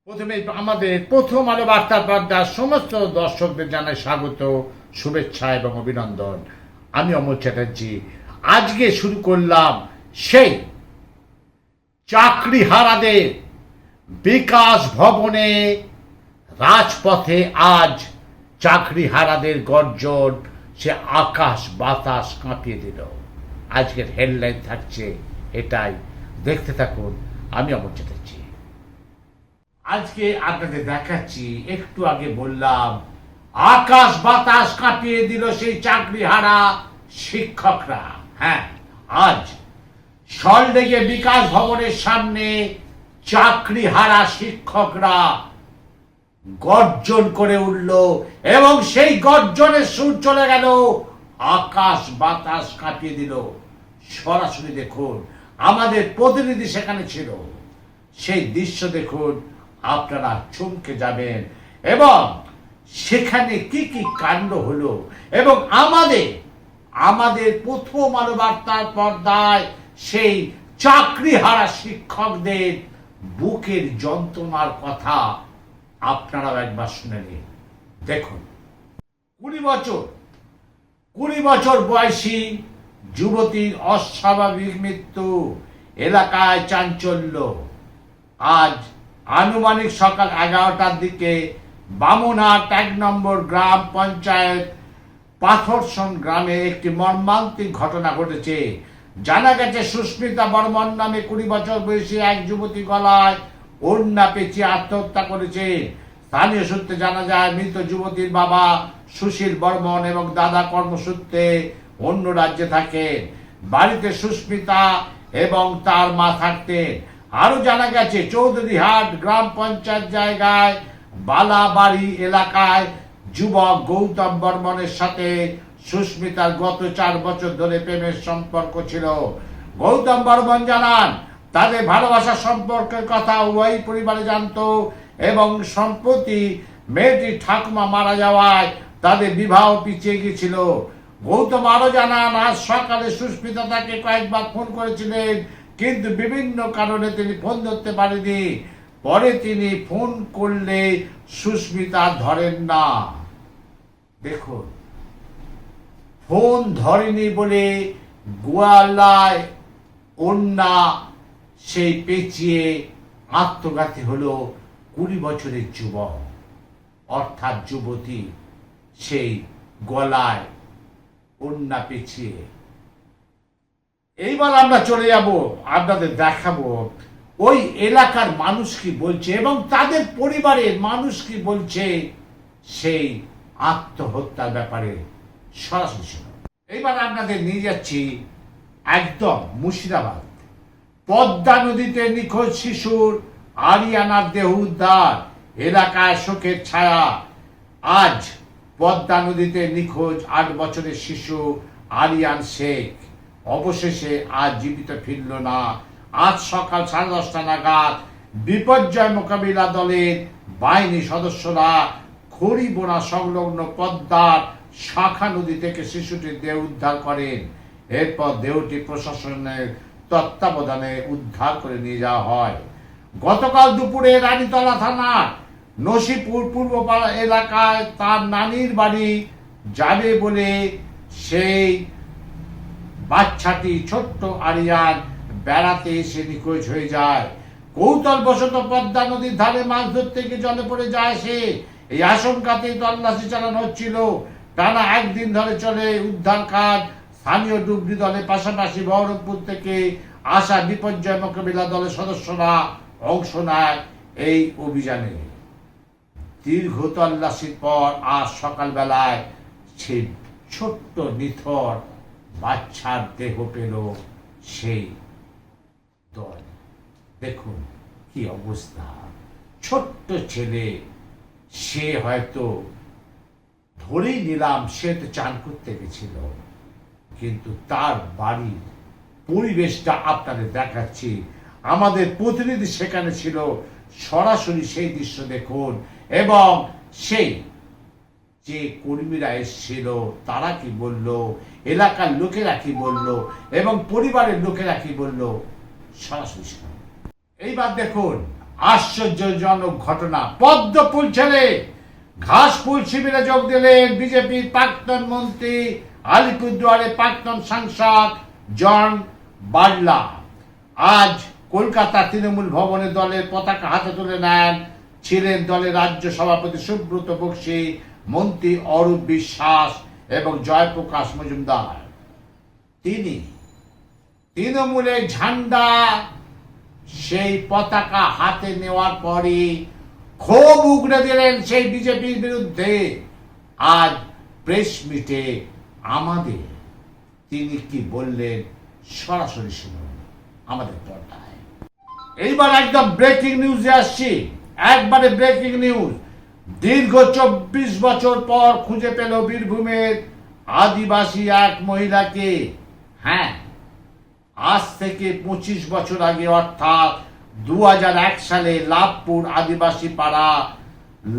প্রথমে আমাদের প্রথম আলো বার্তা পর্দার সমস্ত দর্শকদের জানাই স্বাগত, শুভেচ্ছা এবং অভিনন্দন। আমি অমল চ্যাটার্জি। আজকে শুরু করলাম সেই চাকরিহারাদের বিকাশ ভবনে রাজপথে আজ চাকরিহারাদের গর্জন সে আকাশ বাতাস কাঁপিয়ে দিল। আজকের হেডলাইন থাকছে এটাই, দেখতে থাকুন। আমি অমল চ্যাটার্জি। আজকে আপনাদের দেখাচ্ছি, একটু আগে বললাম আকাশ বাতাস কাঁপিয়ে দিল সেই চাকরিহারা শিক্ষকরা। হ্যাঁ, আজ সল্টলেকে বিকাশ ভবনের সামনে চাকরিহারা শিক্ষকরা গর্জন করে উঠল এবং সেই গর্জনের সুর চলে গেল আকাশ বাতাস কাঁপিয়ে দিল। সরাসরি দেখুন, আমাদের প্রতিনিধি সেখানে ছিল, সেই দৃশ্য দেখুন, আপনারা চমকে যাবেন। এবং সেখানে কি কি কাণ্ড হলো এবং আমাদের প্রথম আলো বার্তার পর্দায় সেই চাকরিহারা শিক্ষকদের বুকের যন্ত্রণার কথা আপনারাও একবার শুনে নিন। দেখুন, 20 বছর বয়সী যুবতীর অস্বাভাবিক মৃত্যু, এলাকায় চাঞ্চল্য। আজ আনুমানিক সকাল 11টার দিকে বামুনহাট 1 নম্বর গ্রাম পঞ্চায়েত পাথরসন গ্রামে একটি মর্মান্তিক ঘটনা ঘটেছে। জানা গেছে, সুস্মিতা বর্মন নামে 20 বছর বয়সী এক যুবতী গলায় ওড়না পেঁচিয়ে আত্মহত্যা করেছে। স্থানীয় সূত্রে জানা যায়, মৃত যুবতীর বাবা সুশীল বর্মন এবং দাদা কর্মসূত্রে অন্য রাজ্যে থাকেন। বাড়িতে সুস্মিতা এবং তার মা থাকতেন। আরো জানা গেছে, চৌধুরীহাট গ্রাম পঞ্চায়েত জায়গায় বালাবাড়ি এলাকায় যুবক গৌতম বর্মনের সাথে সুস্মিতার গত 4 বছর ধরে প্রেমের সম্পর্ক ছিল। গৌতম বর্মন জানান, তাদের ভালোবাসার সম্পর্কের কথা উভয় পরিবারে জানত এবং সম্প্রতি মেয়েটির ঠাকুমা মারা যাওয়ায় তাদের বিবাহ পিছিয়ে গিয়েছিল। গৌতম আরো জানান, আজ সকালে সুস্মিতা তাকে কয়েকবার ফোন করেছিলেন, কিন্তু বিভিন্ন কারণে তিনি ফোন ধরতে পারেনি। পরে তিনি ফোন করলে সুস্মিতা ধরেন না। দেখুন, ফোন ধরেনি বলে গোয়ালায় ওড়না সেই পেঁচিয়ে আত্মঘাতী হলো 20 বছরের যুবক, অর্থাৎ যুবতী সেই গলায় ওড়না পেঁচিয়ে। এইবার আমরা চলে যাব, আপনাদের দেখাবো ওই এলাকার মানুষ কি বলছে এবং তাদের পরিবারের মানুষ কি বলছে সেই আত্মহত্যার ব্যাপারে। সরাসরি শুনুন। এইবার আপনাদের নিয়ে যাচ্ছি একদম মুর্শিদাবাদ। পদ্মা নদীতে নিখোঁজ শিশুর আরিয়ানার দেহ উদ্ধার, এলাকায় শোকের ছায়া। আজ পদ্মা নদীতে নিখোঁজ 8 বছরের শিশু আরিয়ান শেখ অবশেষে আজ জীবিত ফিরল না। আজ সকাল 10:30 নাগাদ বিপর্যয় মোকাবিলা দলের বাহিনী সদস্যরা খড়িবোনা সংলগ্ন পদ্মার শাখা নদী থেকে শিশুটির দেহ উদ্ধার করেন। এরপর দেহটি প্রশাসনের তত্ত্বাবধানে উদ্ধার করে নিয়ে যাওয়া হয়। গতকাল দুপুরে রানীতলা থানার নসিপুর পূর্বপাড়া এলাকায় তার নানির বাড়ি যাবে বলে সেই বাচ্চাটি ছোট্ট আরিয়ান বেড়াতে এসে নিখোঁজ হয়ে যায়। কৌতূহলবশত পদ্মা নদীর ধারে মাছ ধরতে গিয়ে জলে পড়ে যায় সে। এই আশঙ্কাতেই তল্লাশি চালানো হচ্ছিল। টানা 1 দিন ধরে চলে উদ্ধার কাজ। স্থানীয় ডুবরি দলের পাশাপাশি বহরমপুর থেকে আসা বিপর্যয় মোকাবিলা দলের সদস্যরা অংশ নেয় এই অভিযানে। দীর্ঘ তল্লাশির পর আজ সকালবেলায় সেই ছোট্ট নিথর বাচ্চার দেহ পেল সেই দল। দেখুন কি অবস্থা, ছোট্ট ছেলে। সে হয়তো ধরেই নিলাম সে তো চান করতে গেছিল, কিন্তু তার বাড়ির পরিবেশটা আপনাদের দেখাচ্ছি। আমাদের প্রতিনিধি সেখানে ছিল, সরাসরি সেই দৃশ্য দেখুন। এবং সেই যে কর্মীরা এসেছিল তারা কি বলল, এলাকার লোকেরা কি বলল এবং পরিবারের লোকেরা কি বলল, সরাসরি। এইবার দেখুন, আশ্চর্যজনক ঘটনা। পদ্ম ফুল ছেড়ে ঘাসফুল শিবিরে যোগ দিলেন বিজেপির প্রাক্তন মন্ত্রী, আলিপুরদুয়ারের প্রাক্তন সাংসদ জন বার্লা। আজ কলকাতা তৃণমূল ভবনে দলের পতাকা হাতে তুলে নেন ছিলেন দলের রাজ্য সভাপতি সুব্রত বক্সী, মন্ত্রী অরূপ বিশ্বাস এবং জয়প্রকাশ মজুমদার। তিনি তৃণমূলের ঝান্ডা সেই পতাকা হাতে নেওয়ার পরে ক্ষোভ উগড়ে দিলেন সেই বিজেপির বিরুদ্ধে। আজ প্রেস মিটে আমাদের তিনি কি বললেন সরাসরি শুনুন আমাদের পর্দায়। এইবার একদম ব্রেকিং নিউজে আসছি, একবারে ব্রেকিং নিউজ। দীর্ঘ 24 বছর পর খুঁজে পেল বীরভূমের আদিবাসী এক মহিলাকে। হ্যাঁ, আজ থেকে 25 বছর আগে অর্থাৎ 2001 সালে লাভপুর আদিবাসী পাড়া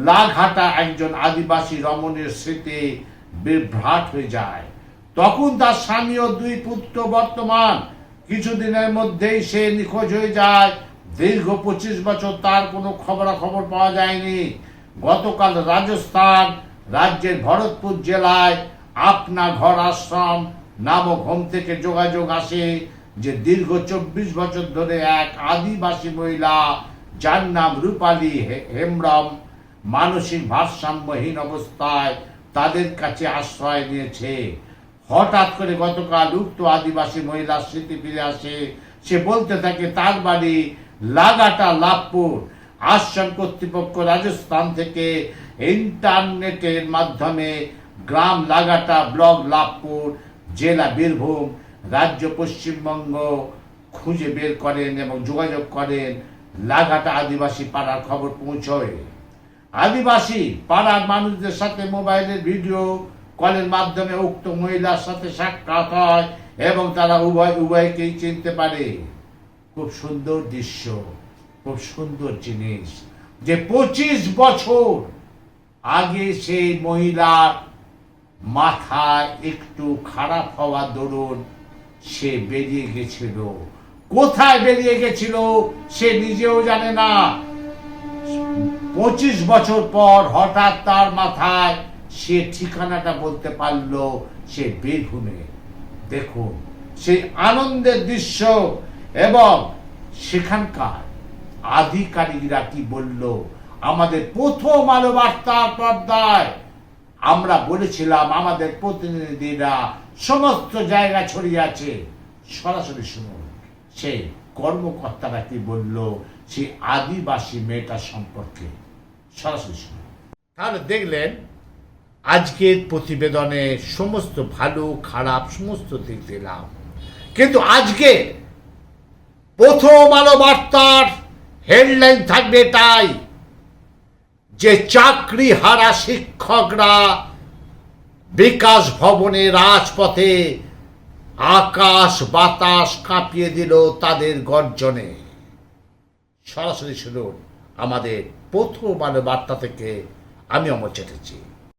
লাঘাটা একজন আদিবাসী রমণীর স্মৃতি বিভ্রাট হয়ে যায়। তখন তার স্বামী ও 2 পুত্র বর্তমান। কিছুদিনের মধ্যেই সে নিখোঁজ হয়ে যায়। দীর্ঘ 25 বছর তার কোনো খবরাখবর পাওয়া যায়নি। গতকাল রাজস্থান রাজ্যের ভরতপুর জেলায় আপনা ঘর আশ্রম নামক হোম থেকে যোগাযোগ আসে যে দীর্ঘ 24 বছর ধরে এক আদিবাসী মহিলা, যার নাম রূপালী হেমব্রম, মানসিক ভারসাম্যহীন অবস্থায় তাদের কাছে আশ্রয় নিয়েছে। হঠাৎ করে গতকাল উক্ত আদিবাসী মহিলার স্মৃতি ফিরে আসে। সে বলতে থাকে তার বাড়ি লাগাটা লাভপুর। আশ্রম কর্তৃপক্ষ রাজস্থান থেকে ইন্টারনেটের মাধ্যমে গ্রাম লাগাটা, ব্লক লাভপুর, জেলা বীরভূম, রাজ্য পশ্চিমবঙ্গ খুঁজে বের করেন এবং যোগাযোগ করেন। লাঘাটা আদিবাসী পাড়ার খবর পৌঁছয়। আদিবাসী পাড়ার মানুষদের সাথে মোবাইলের ভিডিও কলের মাধ্যমে উক্ত মহিলার সাথে সাক্ষাৎ হয় এবং তারা উভয়কেই চিনতে পারে। খুব সুন্দর দৃশ্য, খুব সুন্দর জিনিস যে 25 বছর আগে সেই মহিলার মাথায় একটু খারাপ হওয়া দরুন সে বেরিয়ে গেছিল। কোথায় বেরিয়ে গেছিল সে নিজেও জানে না। 25 বছর পর হঠাৎ তার মাথায় সে ঠিকানাটা বলতে পারলো, সে বীরভূমে। দেখুন সেই আনন্দের দৃশ্য এবং সেখানকার আধিকারিকরা কি বলল আমাদের প্রথম আলো বার্তার পর্দায়। আমরা বলেছিলাম আমাদের প্রতিনিধিরা সমস্ত জায়গা ছড়িয়ে আছে। সরাসরি শুনুন সেই কর্মকর্তারা কি বলল সেই আদিবাসী মেয়েটা সম্পর্কে। সরাসরি শুনুন। তাহলে দেখলেন আজকের প্রতিবেদনে সমস্ত ভালো খারাপ সমস্ত দিক দিলাম, কিন্তু আজকে প্রথম আলো বার্তার হেডলাইন থাকবে এটাই যে চাকরি হারা শিক্ষকরা বিকাশ ভবনে রাজপথে আকাশ বাতাস কাঁপিয়ে দিল তাদের গর্জনে। সরাসরি শুনুন আমাদের প্রথম আলো বার্তা থেকে। আমি অমর চ্যাটার্জি।